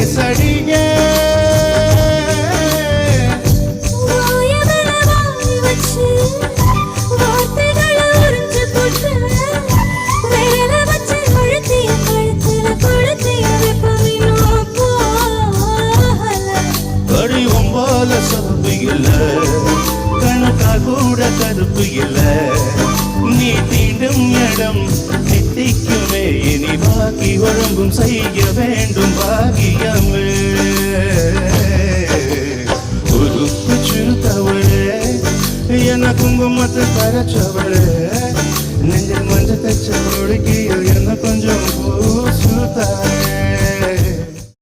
பேசடியே சொப்பு இல்ல கணக்கா கூட கருப்பு இல்ல நீ தீண்டும் இடம் நித்திக்குமே இனி பாக்கி ஒழுங்கும் செய்ய வேண்டும் பாகியமே உருப்பு சுருத்தவளே என்ன குங்குமத்தை கரைச்சவளே நெஞ்சில் மஞ்சள் தச்ச ஒழுக்கியில் என்ன கொஞ்சம் பூசுத்தா